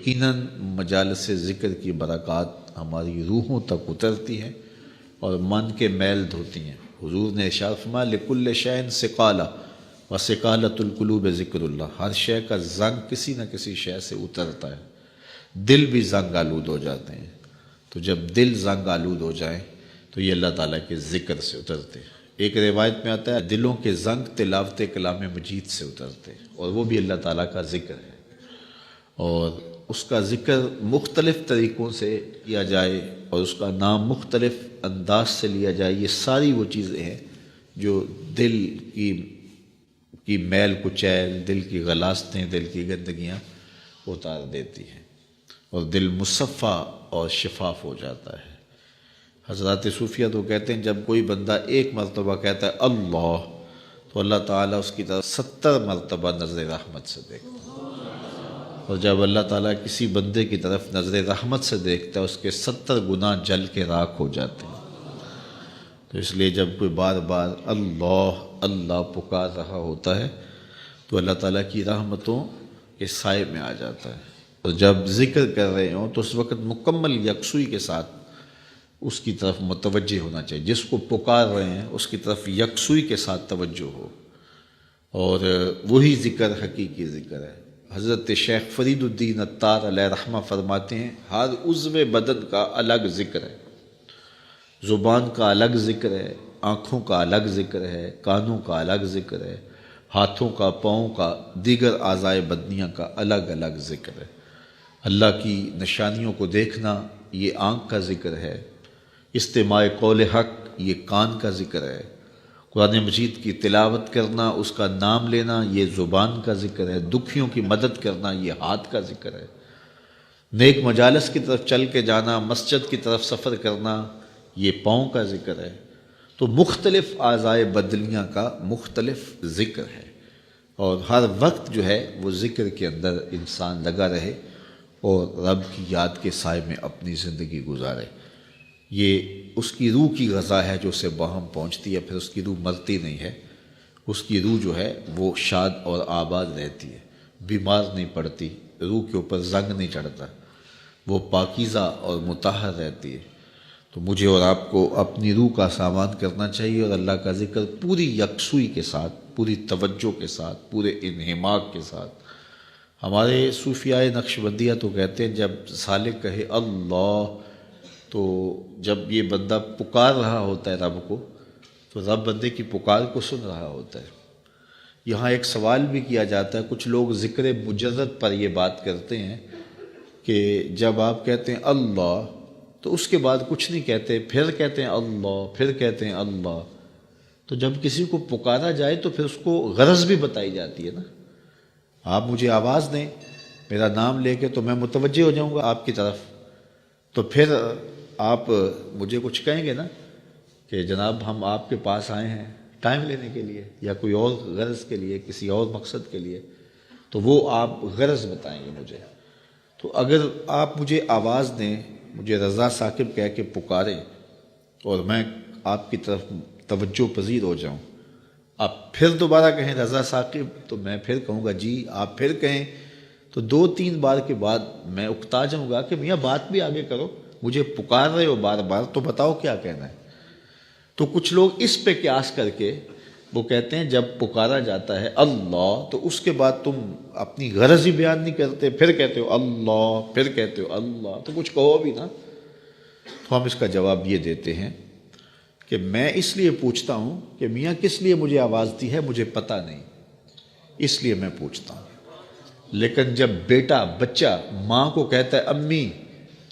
یقیناً مجالس ذکر کی برکات ہماری روحوں تک اترتی ہیں اور من کے میل دھوتی ہیں۔ حضور نے ارشاد فرمایا لکل شیء ثقالہ وثقالۃ القلوب ذکر اللہ، ہر شے کا زنگ کسی نہ کسی شے سے اترتا ہے، دل بھی زنگ آلود ہو جاتے ہیں۔ تو جب دل زنگ آلود ہو جائیں تو یہ اللہ تعالیٰ کے ذکر سے اترتے ہیں۔ ایک روایت میں آتا ہے دلوں کے زنگ تلاوت کلام مجید سے اترتے ہیں، اور وہ بھی اللہ تعالیٰ کا ذکر ہے، اور اس کا ذکر مختلف طریقوں سے کیا جائے اور اس کا نام مختلف انداز سے لیا جائے، یہ ساری وہ چیزیں ہیں جو دل کی میل کچیل، دل کی غلاظتیں، دل کی گندگیاں اتار دیتی ہیں اور دل مصفہ اور شفاف ہو جاتا ہے۔ حضرات صوفیہ تو کہتے ہیں جب کوئی بندہ ایک مرتبہ کہتا ہے اللہ، تو اللہ تعالیٰ اس کی طرف 70 مرتبہ نظر رحمت سے دیکھتا ہے، اور جب اللہ تعالیٰ کسی بندے کی طرف نظر رحمت سے دیکھتا ہے اس کے 70 گناہ جل کے راکھ ہو جاتے ہیں۔ تو اس لیے جب کوئی بار بار اللہ اللہ پکار رہا ہوتا ہے تو اللہ تعالیٰ کی رحمتوں کے سائے میں آ جاتا ہے، اور جب ذکر کر رہے ہوں تو اس وقت مکمل یکسوئی کے ساتھ اس کی طرف متوجہ ہونا چاہیے، جس کو پکار رہے ہیں اس کی طرف یکسوئی کے ساتھ توجہ ہو، اور وہی ذکر حقیقی ذکر ہے۔ حضرت شیخ فرید الدین عطار علیہ رحمہ فرماتے ہیں ہر عضو بدن کا الگ ذکر ہے، زبان کا الگ ذکر ہے، آنکھوں کا الگ ذکر ہے، کانوں کا الگ ذکر ہے، ہاتھوں کا، پاؤں کا، دیگر اعضائے بدنیاں کا الگ الگ ذکر ہے۔ اللہ کی نشانیوں کو دیکھنا یہ آنکھ کا ذکر ہے، استماع قول حق یہ کان کا ذکر ہے، قرآن مجید کی تلاوت کرنا، اس کا نام لینا یہ زبان کا ذکر ہے، دکھیوں کی مدد کرنا یہ ہاتھ کا ذکر ہے، نیک مجالس کی طرف چل کے جانا، مسجد کی طرف سفر کرنا یہ پاؤں کا ذکر ہے۔ تو مختلف اعضائے بدنیاں کا مختلف ذکر ہے، اور ہر وقت جو ہے وہ ذکر کے اندر انسان لگا رہے اور رب کی یاد کے سائے میں اپنی زندگی گزارے۔ یہ اس کی روح کی غذا ہے جو اسے باہم پہنچتی ہے، پھر اس کی روح مرتی نہیں ہے، اس کی روح جو ہے وہ شاد اور آباد رہتی ہے، بیمار نہیں پڑتی، روح کے اوپر زنگ نہیں چڑھتا، وہ پاکیزہ اور مطہر رہتی ہے۔ تو مجھے اور آپ کو اپنی روح کا سامان کرنا چاہیے اور اللہ کا ذکر پوری یکسوئی کے ساتھ، پوری توجہ کے ساتھ، پورے انہماک کے ساتھ۔ ہمارے صوفیاء نقشبندیہ تو کہتے ہیں جب سالک کہے اللہ، تو جب یہ بندہ پکار رہا ہوتا ہے رب کو، تو رب بندے کی پکار کو سن رہا ہوتا ہے۔ یہاں ایک سوال بھی کیا جاتا ہے، کچھ لوگ ذکر مجرد پر یہ بات کرتے ہیں کہ جب آپ کہتے ہیں اللہ تو اس کے بعد کچھ نہیں کہتے، پھر کہتے ہیں اللہ، پھر کہتے ہیں اللہ۔ تو جب کسی کو پکارا جائے تو پھر اس کو غرض بھی بتائی جاتی ہے نا۔ آپ مجھے آواز دیں میرا نام لے کے تو میں متوجہ ہو جاؤں گا آپ کی طرف، تو پھر آپ مجھے کچھ کہیں گے نا کہ جناب ہم آپ کے پاس آئے ہیں ٹائم لینے کے لیے یا کوئی اور غرض کے لیے، کسی اور مقصد کے لیے، تو وہ آپ غرض بتائیں گے مجھے۔ تو اگر آپ مجھے آواز دیں، مجھے رضا ثاقب کہہ کے پکاریں اور میں آپ کی طرف توجہ پذیر ہو جاؤں، آپ پھر دوبارہ کہیں رضا ثاقب، تو میں پھر کہوں گا جی، آپ پھر کہیں تو 2-3 بار کے بعد میں اکتا جاؤں گا کہ میاں بات بھی آگے کرو، مجھے پکار رہے ہو بار بار تو بتاؤ کیا کہنا ہے۔ تو کچھ لوگ اس پہ قیاس کر کے وہ کہتے ہیں جب پکارا جاتا ہے اللہ تو اس کے بعد تم اپنی غرض ہی بیان نہیں کرتے، پھر کہتے ہو اللہ، پھر کہتے ہو اللہ، تو کچھ کہو بھی نا۔ تو ہم اس کا جواب یہ دیتے ہیں کہ میں اس لیے پوچھتا ہوں کہ میاں کس لیے مجھے آواز دی ہے مجھے پتہ نہیں، اس لیے میں پوچھتا ہوں۔ لیکن جب بیٹا بچہ ماں کو کہتا ہے امی،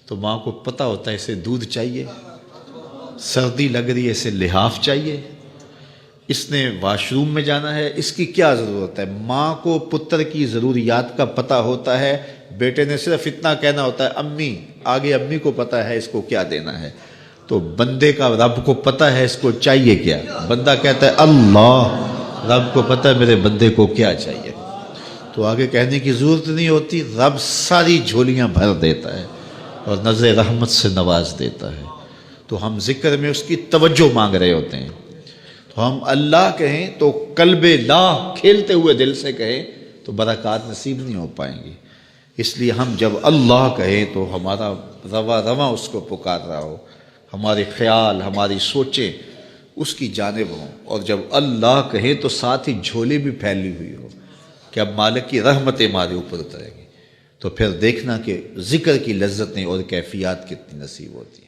تو ماں کو پتہ ہوتا ہے اسے دودھ چاہیے، سردی لگ رہی ہے اسے لحاف چاہیے، اس نے واش روم میں جانا ہے، اس کی کیا ضرورت ہے۔ ماں کو پتر کی ضروریات کا پتہ ہوتا ہے، بیٹے نے صرف اتنا کہنا ہوتا ہے امی، آگے امی کو پتہ ہے اس کو کیا دینا ہے۔ تو بندے کا رب کو پتہ ہے اس کو چاہیے کیا، بندہ کہتا ہے اللہ، رب کو پتہ ہے میرے بندے کو کیا چاہیے، تو آگے کہنے کی ضرورت نہیں ہوتی، رب ساری جھولیاں بھر دیتا ہے اور نظر رحمت سے نواز دیتا ہے۔ تو ہم ذکر میں اس کی توجہ مانگ رہے ہوتے ہیں، تو ہم اللہ کہیں تو قلب لا کھیلتے ہوئے دل سے کہیں تو برکات نصیب نہیں ہو پائیں گی۔ اس لیے ہم جب اللہ کہیں تو ہمارا رواں رواں اس کو پکار رہا ہو، ہمارے خیال ہماری سوچیں اس کی جانب ہوں، اور جب اللہ کہیں تو ساتھ ہی جھولی بھی پھیلی ہوئی ہو کہ اب مالک کی رحمتیں ہمارے اوپر اتریں گی، تو پھر دیکھنا کہ ذکر کی لذتیں اور کیفیات کتنی نصیب ہوتی ہیں۔